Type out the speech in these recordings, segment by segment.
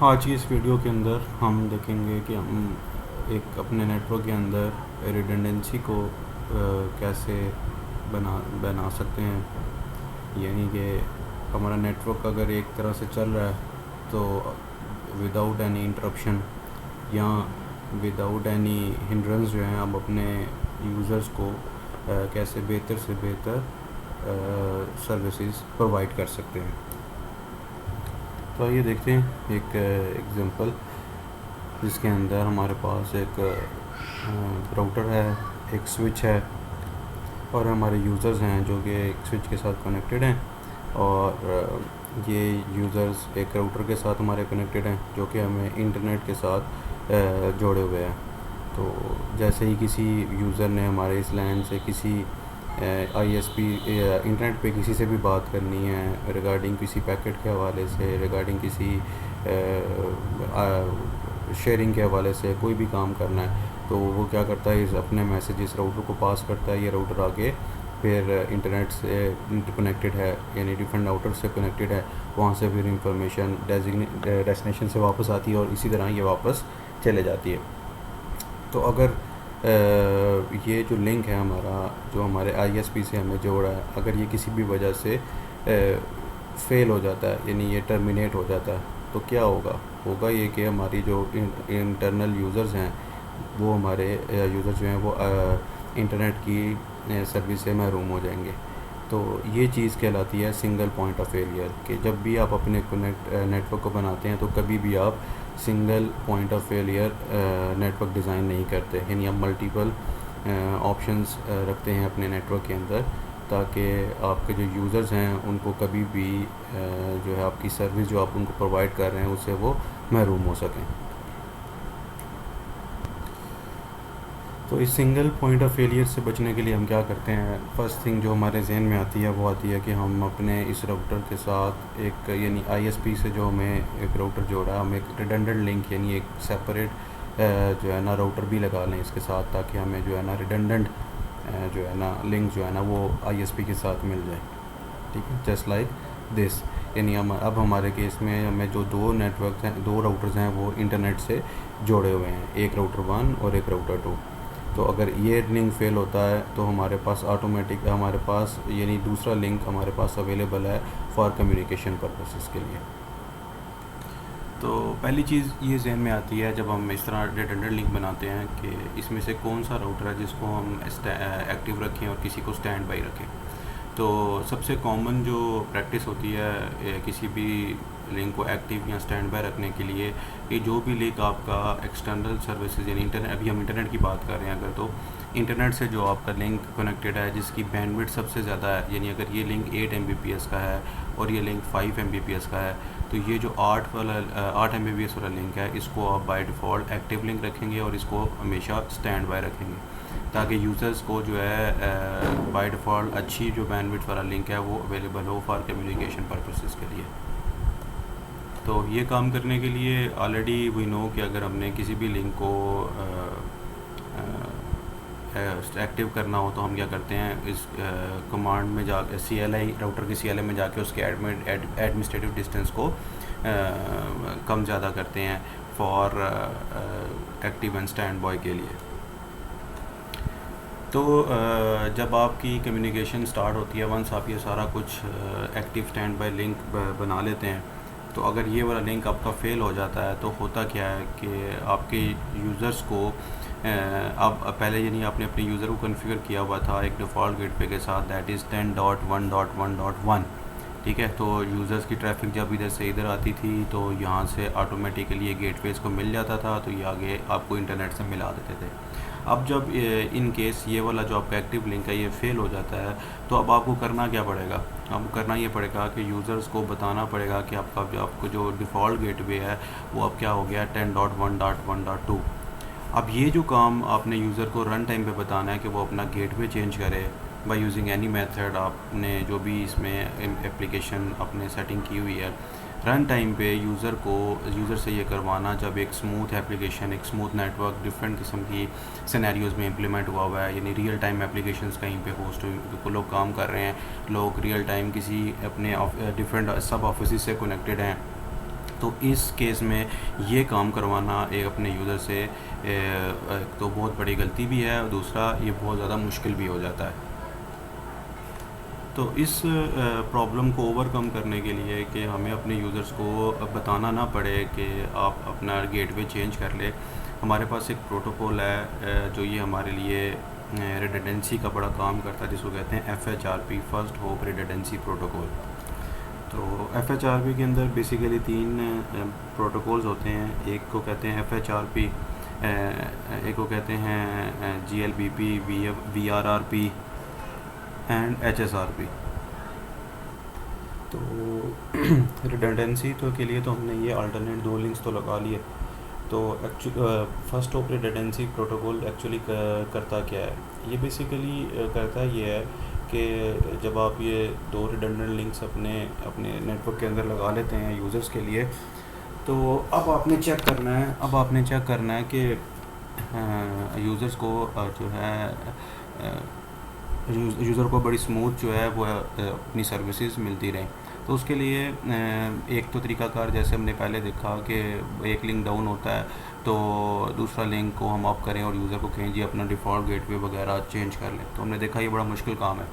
आज की इस वीडियो के अंदर हम देखेंगे कि हम एक अपने नेटवर्क के अंदर रिडंडेंसी को कैसे बना बना सकते हैं। यानी कि हमारा नेटवर्क अगर एक तरह से चल रहा है तो विदाउट एनी इंटरप्शन या विदाउट एनी हिंड्रेंस जो है हम अपने यूज़र्स को कैसे बेहतर से बेहतर सर्विसेज प्रोवाइड कर सकते हैं। तो आइए देखते हैं एक एग्जांपल जिसके अंदर हमारे पास एक राउटर है, एक स्विच है और हमारे यूज़र्स हैं जो कि एक स्विच के साथ कनेक्टेड हैं और ये यूज़र्स एक राउटर के साथ हमारे कनेक्टेड हैं जो कि हमें इंटरनेट के साथ जोड़े हुए हैं। तो जैसे ही किसी यूज़र ने हमारे इस लैंड से किसी ISP इंटरनेट पे किसी से भी बात करनी है रिगार्डिंग किसी पैकेट के हवाले से, रिगार्डिंग किसी शेयरिंग के हवाले से कोई भी काम करना है, तो वो क्या करता है, इस अपने मैसेज इस राउटर को पास करता है। ये राउटर आगे फिर इंटरनेट से कनेक्टेड है यानी डिफरेंट राउटर से कनेक्टेड है, वहाँ से फिर इंफॉर्मेशन डेस्टिनेशन से वापस आती है और इसी तरह ये वापस चले जाती है। तो अगर ये जो लिंक है हमारा जो हमारे ISP से हमें जोड़ा है, अगर ये किसी भी वजह से फेल हो जाता है यानी ये टर्मिनेट हो जाता है, तो क्या होगा ये कि हमारी जो इंटरनल यूज़र्स हैं वो हमारे यूज़र्स जो हैं वो इंटरनेट की सर्विस से महरूम हो जाएंगे। तो ये चीज़ कहलाती है सिंगल पॉइंट ऑफ फेलियर कि जब भी आप अपने नेटवर्क को बनाते हैं तो कभी भी आप single point of failure network design नहीं करते, यानी आप मल्टीपल ऑप्शंस रखते हैं अपने नेटवर्क के अंदर ताकि आपके जो यूज़र्स हैं उनको कभी भी जो है आपकी सर्विस जो आप उनको प्रोवाइड कर रहे हैं उससे वो महरूम हो सकें। तो इस सिंगल पॉइंट ऑफ फेलियर से बचने के लिए हम क्या करते हैं, फर्स्ट थिंग जो हमारे जहन में आती है वो आती है कि हम अपने इस राउटर के साथ एक यानी ISP से जो हमें एक राउटर जोड़ा, हम एक रिडंडेंट लिंक यानी एक सेपरेट जो है ना राउटर भी लगा लें इसके साथ, ताकि हमें जो है ना रिडंडेंट जो है ना लिंक जो है ना वो ISP के साथ मिल जाए। ठीक है, जस्ट लाइक दिस। यानी हम अब हमारे केस में हमें जो दो नेटवर्क हैं, दो राउटर्स हैं वो इंटरनेट से जोड़े हुए हैं, एक राउटर 1 और एक राउटर 2। तो अगर ये लिंक फेल होता है तो हमारे पास ऑटोमेटिक हमारे पास यानी दूसरा लिंक हमारे पास अवेलेबल है फॉर कम्युनिकेशन पर्पसेस के लिए। तो पहली चीज़ ये जहन में आती है जब हम इस तरह रिडंडेंट लिंक बनाते हैं कि इसमें से कौन सा राउटर है जिसको हम एक्टिव रखें और किसी को स्टैंड बाई रखें। तो सबसे कॉमन जो प्रैक्टिस होती है किसी भी लिंक को एक्टिव या स्टैंड बाय रखने के लिए कि जो भी लिंक आपका एक्सटर्नल सर्विसेज यानी इंटरनेट, अभी हम इंटरनेट की बात कर रहे हैं अगर, तो इंटरनेट से जो आपका लिंक कनेक्टेड है जिसकी बैंडविड्थ सबसे ज़्यादा है, यानी अगर ये लिंक 8 Mbps का है और ये लिंक 5 Mbps का है, तो ये जो 8 Mbps वाला लिंक है इसको आप बाय डिफ़ॉल्ट एक्टिव लिंक रखेंगे और इसको हमेशा स्टैंड बाय रखेंगे ताकि यूज़र्स को जो है बाय डिफ़ॉल्ट अच्छी जो बैंडविड्थ वाला लिंक है वो अवेलेबल हो फॉर कम्युनिकेशन पर्पसेस के लिए। तो ये काम करने के लिए ऑलरेडी वी नो कि अगर हमने किसी भी लिंक को एक्टिव करना हो तो हम क्या करते हैं, इस कमांड में जा CLI राउटर की CLI में जाके उसके एडमिनिस्ट्रेटिव डिस्टेंस को कम ज़्यादा करते हैं for active and stand by के लिए। तो जब आपकी कम्युनिकेशन स्टार्ट होती है, वंस आप ये सारा कुछ एक्टिव स्टैंड बाय लिंक बना लेते हैं, तो अगर ये वाला लिंक आपका फ़ेल हो जाता है तो होता क्या है कि आपके यूज़र्स को अब पहले यानी आपने अपने यूज़र को कॉन्फ़िगर किया हुआ था एक डिफ़ॉल्ट गेटवे के साथ, दैट इज़ 10.1.1.1। ठीक है, तो यूज़र्स की ट्रैफिक जब इधर से इधर आती थी तो यहाँ से ऑटोमेटिकली ये गेटवेज़ को मिल जाता था, तो ये आगे आपको इंटरनेट से मिला देते थे। अब जब इन केस ये वाला जो आपका एक्टिव लिंक है ये फ़ेल हो जाता है, तो अब आपको करना क्या पड़ेगा, आपको करना ये पड़ेगा कि यूज़र्स को बताना पड़ेगा कि आपको जो डिफ़ॉल्ट गेटवे है वो अब क्या हो गया 10.1.1.2। अब ये जो काम आपने यूज़र को रन टाइम पे बताना है कि वो अपना गेटवे चेंज करे बाय यूजिंग एनी मेथड, आपने जो भी इसमें एप्लीकेशन आपने सेटिंग की हुई है, रन टाइम पे यूज़र से ये करवाना जब एक स्मूथ एप्लीकेशन, एक स्मूथ नेटवर्क डिफरेंट किस्म की सिनेरियोज़ में इम्प्लीमेंट हुआ है, यानी रियल टाइम एप्लीकेशंस कहीं पे होस्ट हुई, लोग काम कर रहे हैं, लोग रियल टाइम किसी अपने डिफरेंट सब ऑफिस से कनेक्टेड हैं, तो इस केस में ये काम करवाना एक अपने यूज़र से एक तो बहुत बड़ी गलती भी है और दूसरा ये बहुत ज़्यादा मुश्किल भी हो जाता है। तो इस प्रॉब्लम को ओवरकम करने के लिए कि हमें अपने यूज़र्स को बताना ना पड़े कि आप अपना गेटवे चेंज कर ले, हमारे पास एक प्रोटोकॉल है जो ये हमारे लिए रिडंडेंसी का बड़ा काम करता है, जिसको कहते हैं FHRP, first hope redundancy protocol. तो FHRP के अंदर बेसिकली 3 प्रोटोकॉल्स होते हैं। एक को कहते हैं FHRP, एक को कहते हैं GLBP, VRRP एंड HSRP। तो रिडंडेंसी तो के लिए तो हमने ये अल्टरनेट 2 लिंक्स तो लगा लिए। तो first of redundancy protocol actually करता क्या है, ये बेसिकली करता ये है कि जब आप ये 2 रिडंडेंट लिंक्स अपने अपने नेटवर्क के अंदर लगा लेते हैं यूज़र्स के लिए, तो अब आपने चेक करना है कि यूज़र्स को जो है यूज़र को बड़ी स्मूथ जो है वो अपनी सर्विसेज मिलती रहें। तो उसके लिए एक तो तरीक़ाकार जैसे हमने पहले देखा कि एक लिंक डाउन होता है तो दूसरा लिंक को हम ऑफ करें और यूज़र को कहें जी अपना डिफ़ॉल्ट गेटवे वगैरह चेंज कर लें। तो हमने देखा ये बड़ा मुश्किल काम है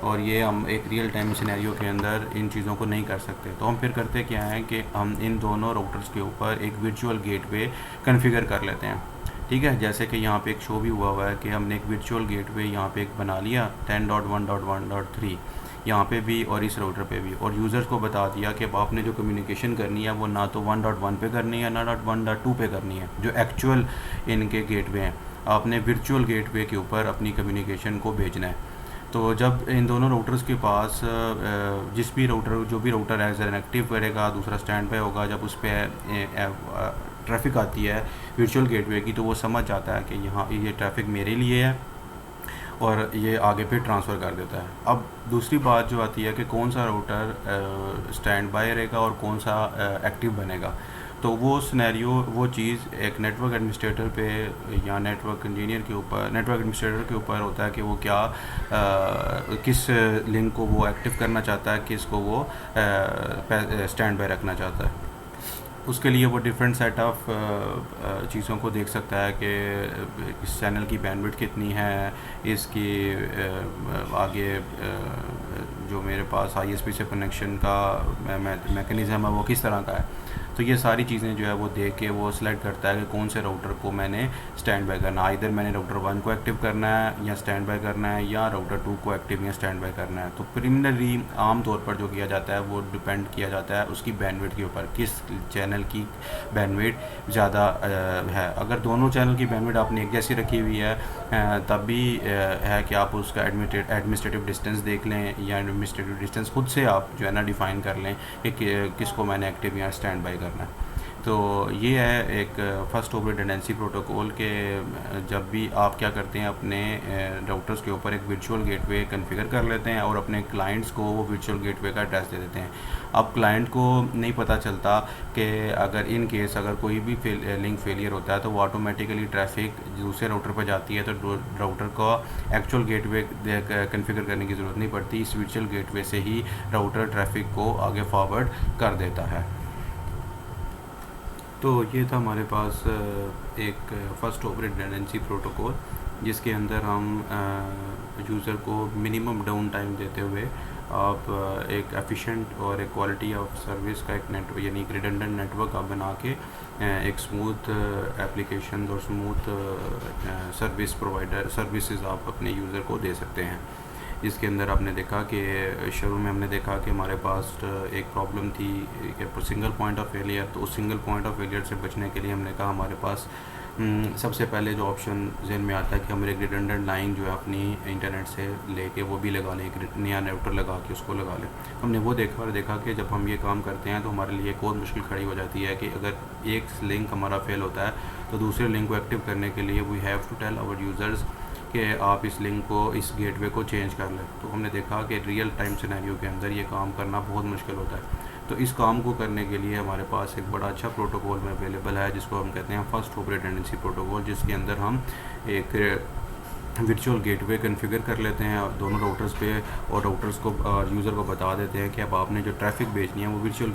और ये हम एक रियल टाइम सिनेरियो के अंदर इन चीज़ों को नहीं कर सकते। तो हम फिर करते क्या है कि हम इन दोनों राउटर्स के ऊपर एक वर्चुअल गेटवे कॉन्फ़िगर कर लेते हैं। ठीक है, जैसे कि यहाँ पे एक शो भी हुआ है कि हमने एक वर्चुअल गेटवे यहाँ पे एक बना लिया 10.1.1.3 यहाँ पे भी और इस राउटर पे भी, और यूज़र्स को बता दिया कि अब आपने जो कम्युनिकेशन करनी है वो ना तो 1.1 पे करनी है ना 1.2 पे करनी है, जो एक्चुअल इनके गेटवे हैं। आपने वर्चुअल गेटवे के ऊपर अपनी कम्युनिकेशन को भेजना है। तो जब इन दोनों राउटर्स के पास जो भी राउटर एज एन एक्टिव करेगा, दूसरा स्टैंड पे होगा, जब उस पर ट्रैफिक आती है वर्चुअल गेटवे की, तो वो समझ जाता है कि यहाँ ये ट्रैफिक मेरे लिए है और ये आगे पे ट्रांसफ़र कर देता है। अब दूसरी बात जो आती है कि कौन सा राउटर स्टैंड बाय रहेगा और कौन सा एक्टिव बनेगा। तो वो सिनेरियो वो चीज़ एक नेटवर्क एडमिनिस्ट्रेटर पे या नेटवर्क एडमिनिस्ट्रेटर के ऊपर होता है कि वो क्या किस लिंक को वो एक्टिव करना चाहता है, किस को वो स्टैंड बाय रखना चाहता है। उसके लिए वो डिफरेंट सेट ऑफ चीज़ों को देख सकता है कि इस चैनल की बैंडविड्थ कितनी है, इसकी आगे जो मेरे पास ISP से कनेक्शन का मैकेनिज़्म है वो किस तरह का है। तो ये सारी चीज़ें जो है वो देख के वो सिलेक्ट करता है कि कौन से राउटर को मैंने स्टैंड बाय करना है। इधर मैंने राउटर 1 को एक्टिव करना है या स्टैंड बाय करना है, या राउटर 2 को एक्टिव या स्टैंड बाय करना है। तो प्रिलिमिनरी आम तौर पर जो किया जाता है वो डिपेंड किया जाता है उसकी बैंडविड्थ के ऊपर, किस चैनल की बैंडविड्थ ज़्यादा है। अगर दोनों चैनल की बैंडविड्थ आपने एक जैसी रखी हुई है तब भी है कि आप उसका एडमिनिस्ट्रेटिव डिस्टेंस देख लें, या एडमिनिस्ट्रेटिव डिस्टेंस खुद से आप जो है ना डिफ़ाइन कर लें कि किसको मैंने एक्टिव या स्टैंड बाय करना है। तो ये है एक फर्स्ट ऑफ रिडंडेंसी प्रोटोकॉल के जब भी आप क्या करते हैं अपने राउटर्स के ऊपर एक वर्चुअल गेटवे कॉन्फ़िगर कर लेते हैं और अपने क्लाइंट्स को वो वर्चुअल गेटवे का एड्रेस दे देते हैं। अब क्लाइंट को नहीं पता चलता कि अगर इन केस अगर कोई भी लिंक फेलियर होता है तो वो ऑटोमेटिकली ट्रैफिक दूसरे राउटर पर जाती है, तो राउटर का एक्चुअल गेटवे कॉन्फ़िगर करने की ज़रूरत नहीं पड़ती। इस वर्चुअल गेटवे से ही राउटर ट्रैफिक को आगे फॉरवर्ड कर देता है। तो ये था हमारे पास एक फर्स्ट ऑफ रिडंडेंसी प्रोटोकॉल, जिसके अंदर हम यूज़र को मिनिमम डाउन टाइम देते हुए आप एक एफिशिएंट और एक क्वालिटी ऑफ सर्विस का एक नेटवर्क यानी एक रिडंडेंट नेटवर्क आप बना के एक स्मूथ एप्लीकेशन और स्मूथ सर्विसेज आप अपने यूज़र को दे सकते हैं। इसके अंदर आपने देखा कि शुरू में हमने देखा कि हमारे पास एक प्रॉब्लम थी कि सिंगल पॉइंट ऑफ फेलियर। तो उस सिंगल पॉइंट ऑफ फेलियर से बचने के लिए हमने कहा हमारे पास सबसे पहले जो ऑप्शन जहन में आता है कि हम एक रिडंडेंट लाइन जो है अपनी इंटरनेट से लेके वो भी लगा लें, एक नया राउटर लगा के उसको लगा लें। हमने वो देखा और देखा कि जब हम ये काम करते हैं तो हमारे लिए एक और मुश्किल खड़ी हो जाती है कि अगर एक लिंक हमारा फेल होता है तो दूसरे लिंक को एक्टिव करने के लिए we have to tell our users कि आप इस लिंक को इस गेटवे को चेंज कर लें। तो हमने देखा कि रियल टाइम सिनेरियो के अंदर ये काम करना बहुत मुश्किल होता है। तो इस काम को करने के लिए हमारे पास एक बड़ा अच्छा प्रोटोकॉल में अवेलेबल है जिसको हम कहते हैं फर्स्ट ऑफ रिडंडेंसी प्रोटोकॉल, जिसके अंदर हम एक वर्चुअल गेटवे कॉन्फ़िगर कर लेते हैं दोनों राउटर्स पे और राउटर्स को यूज़र को बता देते हैं कि अब आपने जो ट्रैफिक भेजनी है वो वर्चुअल